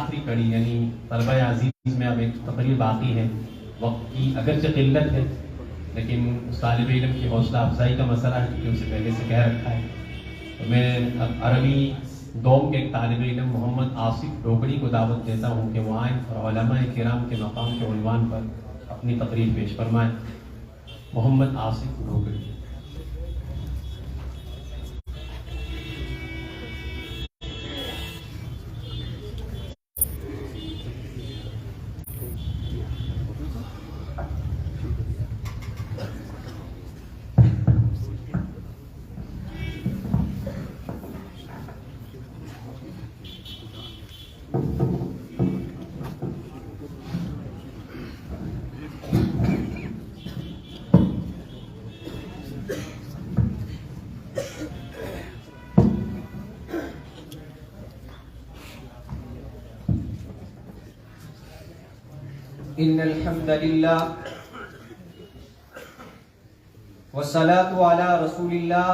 آخری کڑی یعنی طلبہ عزیز میں اب ایک تقریر باقی ہے. وقت کی اگرچہ قلت ہے لیکن اس طالب علم کی حوصلہ افزائی کا مسئلہ ہے کیونکہ اسے پہلے سے کہہ رکھا ہے. تو میں اب عربی دوم کے ایک طالب علم محمد آصف ڈوگڑی کو دعوت دیتا ہوں کہ وہ آئیں اور علماء کرام کے مقام کے عنوان پر اپنی تقریر پیش فرمائیں. محمد آصف ڈوگڑی. ان الحمد لله والصلاة على رسول الله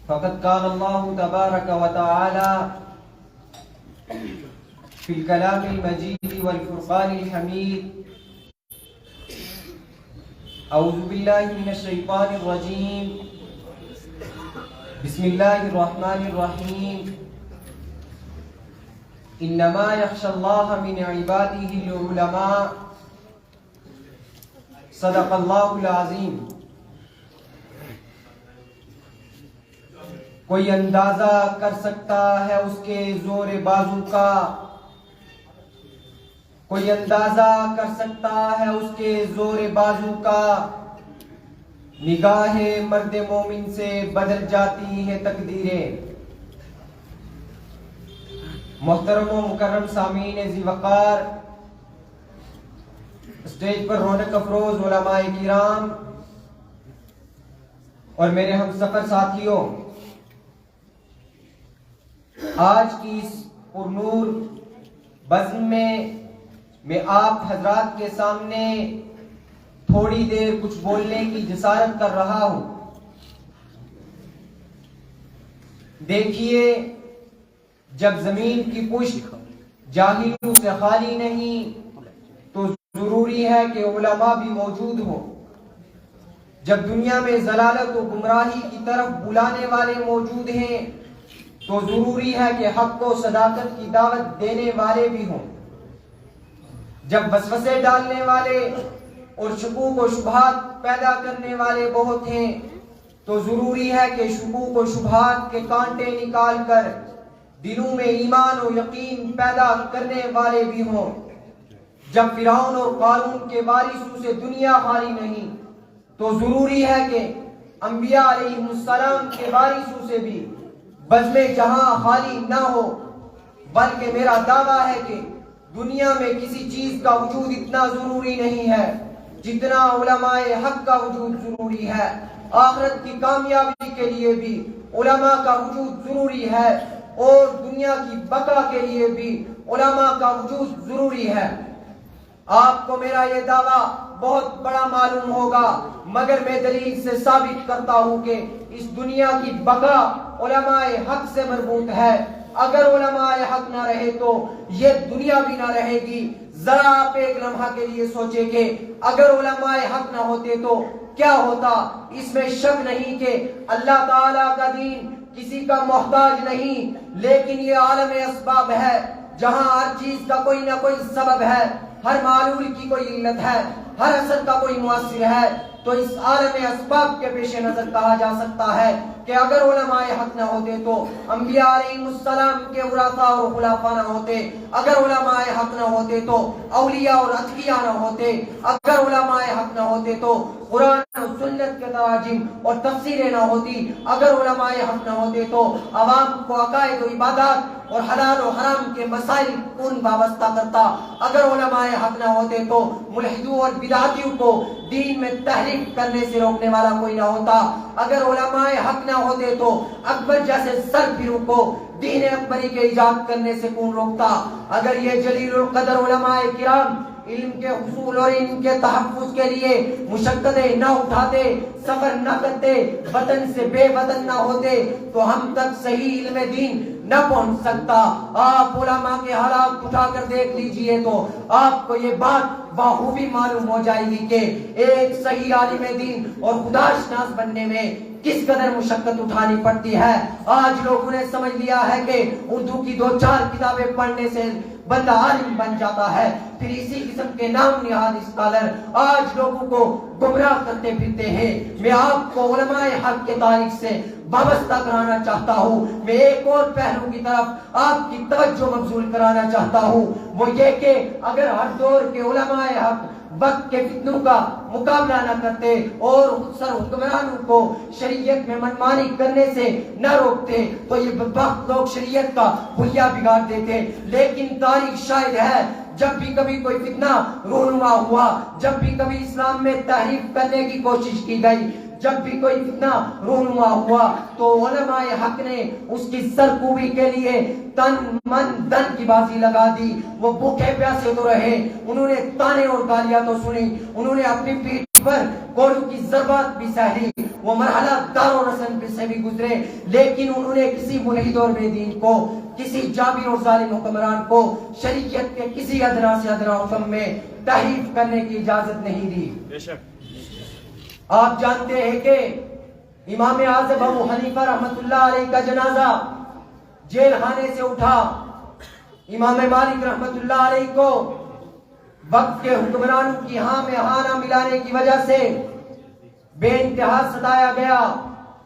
فقد قال الله تبارك وتعالى في الكلام المجيد والفرقان الحميد اعوذ بالله من الشيطان الرجيم بسم الله الرحمن الرحيم انما يخشى الله من عباده العلماء صدق الله العظیم. کوئی اندازہ کر سکتا ہے اس کے زور بازو کا، کوئی اندازہ کر سکتا ہے اس کے زور بازو کا، نگاہ مرد مومن سے بدل جاتی ہے تقدیریں. محترم و مکرم سامعین ذی وقار، اسٹیج پر رونق افروز علماء کرام اور میرے ہم سفر ساتھیوں، آج کی اس پرنور بزم میں آپ حضرات کے سامنے تھوڑی دیر کچھ بولنے کی جسارت کر رہا ہوں. دیکھیے، جب زمین کی پشت جاہلوں سے خالی نہیں تو ضروری ہے کہ علماء بھی موجود ہوں. جب دنیا میں ضلالت و گمراہی کی طرف بلانے والے موجود ہیں تو ضروری ہے کہ حق و صداقت کی دعوت دینے والے بھی ہوں. جب وسوسے ڈالنے والے اور شکوک و شبہات پیدا کرنے والے بہت ہیں تو ضروری ہے کہ شکوک و شبہات کے کانٹے نکال کر دلوں میں ایمان و یقین پیدا کرنے والے بھی ہوں. جب فرعون اور قارون کے وارثوں سے دنیا خالی نہیں تو ضروری ہے کہ انبیاء علیہ السلام کے وارثوں سے بھی بزم جہاں خالی نہ ہو. بلکہ میرا دعویٰ ہے کہ دنیا میں کسی چیز کا وجود اتنا ضروری نہیں ہے جتنا علماء حق کا وجود ضروری ہے. آخرت کی کامیابی کے لیے بھی علماء کا وجود ضروری ہے اور دنیا کی بقا کے لیے بھی علماء کا وجود ضروری ہے. آپ کو میرا یہ دعویٰ بہت بڑا معلوم ہوگا مگر میں دلیل سے ثابت کرتا ہوں کہ اس دنیا کی بقا علماء حق سے مربوط ہے. اگر علماء حق نہ رہے تو یہ دنیا بھی نہ رہے گی. ذرا آپ ایک لمحہ کے لیے سوچیں کہ اگر علماء حق نہ ہوتے تو کیا ہوتا. اس میں شک نہیں کہ اللہ تعالیٰ کا دین کسی کا محتاج نہیں، لیکن یہ عالم اسباب ہے جہاں ہر چیز کا کوئی نہ کوئی سبب ہے، ہر معلول کی کوئی علت ہے، ہر اثر کا کوئی مؤثر ہے. تو اس عالم اسباب کے پیش نظر کہا جا سکتا ہے کہ اگر علماء حق نہ ہوتے تو انبیاء علیہ السلام کے ورثاء اور خلفاء نہ ہوتے. اگر علماء حق نہ ہوتے تو اولیاء اور اتقیاء نہ ہوتے. اگر علماء حق نہ ہوتے تو قرآن و سنت کے تراجم اور تفسیریں نہ ہوتی. اگر علماء حق نہ ہوتے تو عوام کو عقائد و عبادات اور حلال و حرام کے مسائل کون وابستہ کرتا. اگر علماء حق نہ ہوتے تو ملحدوں اور بدعتیوں کو دین میں تحریف کرنے سے روکنے والا کوئی نہ ہوتا. اگر علماء حق نہ ہوتے تو اکبر جیسے سر پھروں کو دین اکبری کے ایجاد کرنے سے کون روکتا. اگر یہ جلیل القدر علماء کرام علم کے حصول اور ان کے تحفظ کے لیے مشقتیں نہ اٹھاتے، سفر نہ کرتے، وطن سے بے وطن نہ ہوتے تو ہم تک صحیح علم دین نہ پہنچ سکتا. آپ علماء کے حالات اٹھا کر دیکھ لیجئے تو آپ کو یہ بات بخوبی معلوم ہو جائے گی کہ ایک صحیح عالم دین اور خداشناس بننے میں کس قدر مشقت اٹھانی پڑتی ہے. آج لوگوں نے سمجھ لیا ہے کہ اردو کی 2-4 کتابیں پڑھنے سے بندہ عالم بن جاتا ہے. پھر اسی قسم کے نام نہاد اسکالر آج لوگوں کو گمراہ کرتے پھرتے ہیں. میں آپ کو علماء حق کے تاریخ سے وابستہ کرانا چاہتا ہوں. میں ایک اور پہلو کی طرف آپ کی توجہ مبذول کرانا چاہتا ہوں، وہ یہ کہ اگر ہر دور کے علماء حق وقت کے فتنوں کا مقابلہ نہ کرتے اور سر حکمرانوں کو شریعت میں منمانی کرنے سے نہ روکتے تو یہ بدبخت لوگ شریعت کا حلیہ بگاڑ دیتے. لیکن تاریخ شاہد ہے جب بھی کبھی کوئی فتنہ رونما ہوا، جب بھی کبھی اسلام میں تحریف کرنے کی کوشش کی گئی، جب بھی کوئی فتنہ رونما ہوا تو علماء حق نے اس کی سرکوبی کے لیے تن من دن کی بازی لگا دی. وہ بھوکے پیاسے تو رہے، انہوں نے تانے اور گالیاں تو سنی، انہوں نے اپنی پیٹھ پر کوڑوں کی ضربات بھی سہی، وہ مرحلہ دار و رسن سے بھی گزرے، لیکن انہوں نے کسی ملحد اور بے دین کو، کسی جابر اور ظالم حکمران کو شریعت کے کسی ادنا سے ادنا حکم میں تحریف کرنے کی اجازت نہیں دی. بے شک آپ جانتے ہیں کہ امام اعظم ابو حنیفہ رحمت اللہ علیہ کا جنازہ جیل خانے سے اٹھا. امام مالک رحمت اللہ علیہ کو وقت کے حکمرانوں کی ہاں میں ہاں نہ ملانے کی وجہ سے بے انتہا ستایا گیا.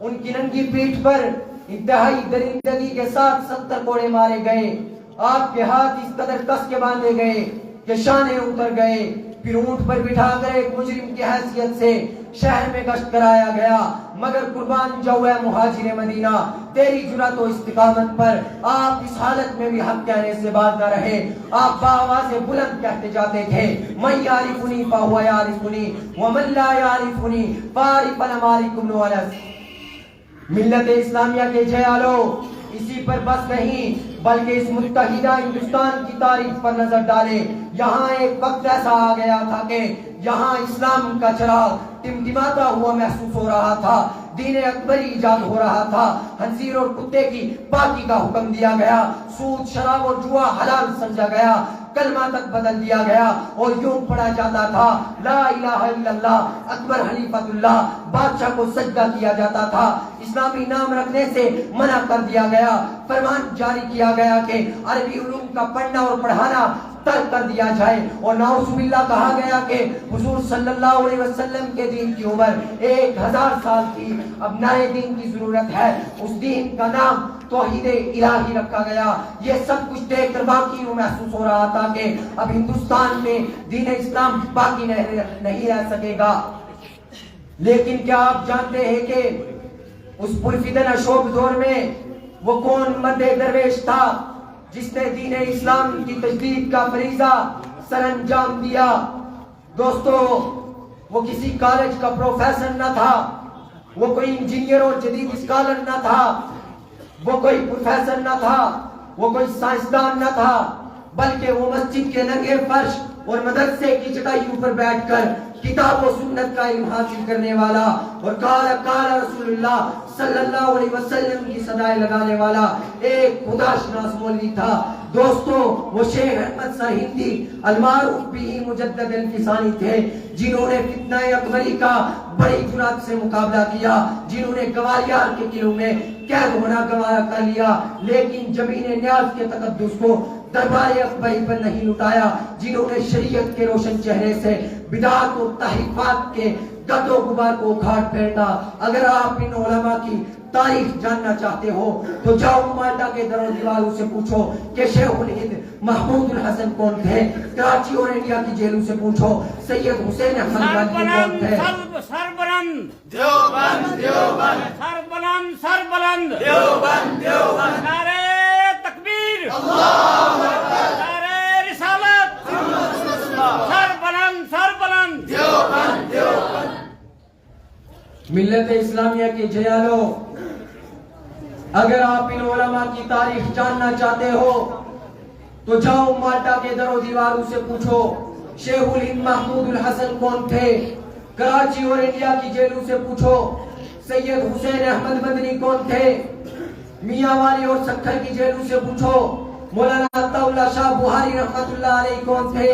ان کی ننگی پیٹھ پر انتہائی درندگی کے ساتھ 70 کوڑے مارے گئے. آپ کے ہاتھ اس قدر کس کے باندھے گئے کہ شانے اتر گئے. پھر اونٹ پر بٹھا کر ایک مجرم کی حیثیت سے شہر میں گشت کرایا گیا. مگر قربان جاؤ اے مہاجر مدینہ، تیری جرأت و استقامت پر آپ اس حالت میں بھی حق کہنے سے باز نہ رہے. آپ بآواز بلند کہتے جاتے تھے من یعرفنی فہو یعرفنی ومن لا یعرفنی فاعرف مالکم نولس. ملت اسلامیہ کے جیالو اسی پر بس نہیں بلکہ اس متحدہ ہندوستان کی تاریخ پر نظر ڈالے. یہاں ایک وقت ایسا آ گیا تھا کہ یہاں اسلام کا چراغ ٹمٹماتا ہوا محسوس ہو رہا تھا، دین اکبری ایجاد ہو رہا تھا، خنزیر اور کتے کی پاکی کا حکم دیا گیا، سود شراب اور جوا حلال سمجھا گیا، کلمہ تک بدل دیا گیا اور یوں پڑھا جاتا تھا لا الہ الا اللہ اکبر حلیفۃ اللہ. بادشاہ کو سجدہ کیا جاتا تھا، اسلامی نام رکھنے سے منع کر دیا گیا، فرمان جاری کیا گیا کہ عربی علوم کا پڑھنا اور پڑھانا ترک کر دیا جائے، اور نعوذ باللہ کہا گیا کہ حضور صلی اللہ علیہ وسلم کے دین کی عمر 1000 سال کی، اب نئے دین کی ضرورت ہے. اس دین کا نام توحید الہی رکھا گیا. یہ سب کچھ دیکھ کر باقی محسوس ہو رہا تھا کہ اب ہندوستان میں دین اسلام باقی نہیں رہ سکے گا. لیکن کیا آپ جانتے ہیں کہ اس پرفتن اشوک دور میں وہ کون مرد درویش تھا جس نے دین اسلام کی تجدید کا فریضہ سر انجام دیا؟ دوستو، وہ کسی کالج کا پروفیسر نہ تھا، وہ کوئی انجینئر اور جدید اسکالر نہ تھا، وہ کوئی پروفیسر نہ تھا، وہ کوئی سائنسدان نہ تھا، بلکہ وہ مسجد کے ننگے فرش اور مدرسے کی چٹائیوں پر بیٹھ کر کتاب و سنت کا علم حاصل کرنے والا اور قال رسول اللہ صلی اللہ علیہ وسلم کی صدائیں لگانے والا ایک خداشناس مولوی تھا. دوستو، وہ شیخ احمد سرہندی المعروف بھی مجدد الفسانی تھے، جنہوں نے فتنہ اکبری کا بڑی جرأت سے مقابلہ کیا، جنہوں نے گوالیار کے قلعوں میں قید ہونا گوارا کر لیا، لیکن جبین نیاز کے تقدس کو دربار اکبری پر نہیں لٹایا، جنہوں نے شریعت کے روشن چہرے سے بدعات و تحریفات کے گرد و غبار کو اکھاڑ پھینکا. اگر آپ ان علماء کی تاریخ جاننا چاہتے ہو تو جاؤ مالٹا کے در و دیواروں سے پوچھو کہ شیخ الہند محمود الحسن کون تھے، کراچی اور انڈیا کی جیلوں سے پوچھو سید حسین احمد گاندھی کون تھے. سربلند دیوبند دیوبند سربلند سربلند دیوبند دیوبند نعرہ تکبیر اللہ اکبر، نعرہ رسالت سربلند سربلند دیوبند دیوبند. ملت اسلامیہ کے جیالو، اگر آپ ان علماء کی تاریخ جاننا چاہتے ہو تو جاؤ مالٹا کے در و دیواروں سے پوچھو شیخ الہند محمود الحسن کون تھے، کراچی اور انڈیا کی جیلوں سے پوچھو سید حسین احمد مدنی کون تھے. میاں والی اور سکھر کی جیلوں سے پوچھو مولانا عطاءاللہ شاہ بخاری رحمت اللہ علیہ کون تھے،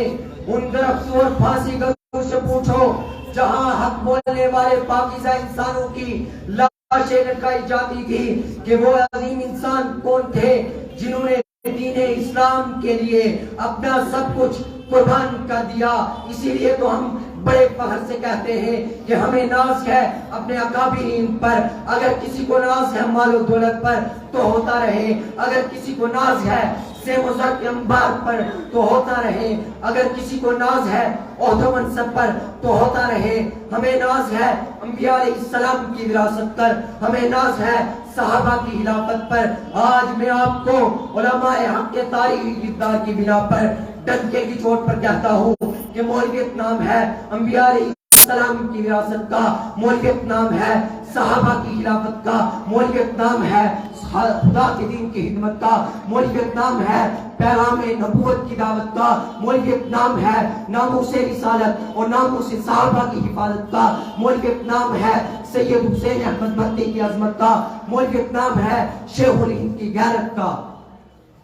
ان درختوں اور پھانسی گھروں سے پوچھو جہاں حق بولنے والے پاکیزہ انسانوں کی لاشیں لٹکائی جاتی تھی کہ وہ عظیم انسان کون تھے جنہوں نے دین اسلام کے لیے اپنا سب کچھ قربان کر دیا۔ اسی لیے تو ہم بڑے فخر سے کہتے ہیں کہ ہمیں ناز ہے اپنے اکابرین پر۔ اگر کسی کو ناز ہے مال و دولت پر تو ہوتا رہے، اگر کسی کو ناز ہے سیم و زر کے انبار پر تو ہوتا رہے، اگر کسی کو ناز ہے عہد و منصب پر تو ہوتا رہے۔ ہمیں ناز ہے انبیاء علیہ السلام کی وراثت پر، ہمیں ناز ہے صحابہ کی خلافت پر۔ آج میں آپ کو علماء حق کے تاریخی کردار کی بنا پر ڈنکے کی چوٹ پر کہتا ہوں کہ مولویت نام ہے انبیاء علیہ السلام کی وراثت کا، مولویت نام ہے صحابہ کی خلافت کا، مولویت نام ہے خدا کے دین کی خدمت کا، مولویت نام ہے پیغام نبوت کی دعوت کا، مولویت نام ہے ناموس رسالت اور ناموس صحابہ کی حفاظت کا، مولویت نام ہے سید حسین احمد بھٹی کی عظمت کا، مولویت نام ہے شیخ الہند کی غیرت کا۔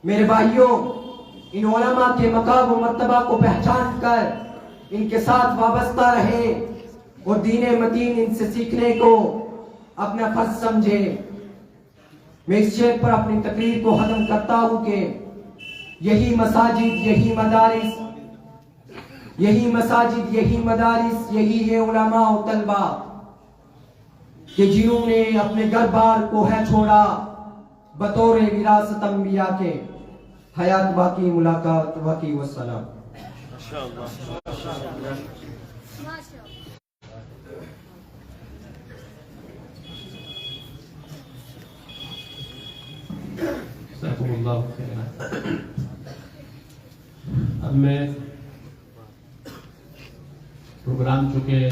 میرے بھائیوں، ان علماء کے مقام و مرتبہ کو پہچان کر ان کے ساتھ وابستہ رہے اور دین متین ان سے سیکھنے کو اپنا فرض سمجھے۔ میں اس شعر پر اپنی تقریر کو ختم کرتا ہوں کہ یہی مساجد، یہی مدارس، یہی مساجد، یہی مدارس، یہی ہے علماء و طلبہ کہ جنہوں نے اپنے گھر بار کو ہے چھوڑا بطور وراثت انبیاء کے۔ حیات باقی، ملاقات باقی، والسلام۔ جزاکم اللہ خیرا۔ اب میں پروگرام چونکہ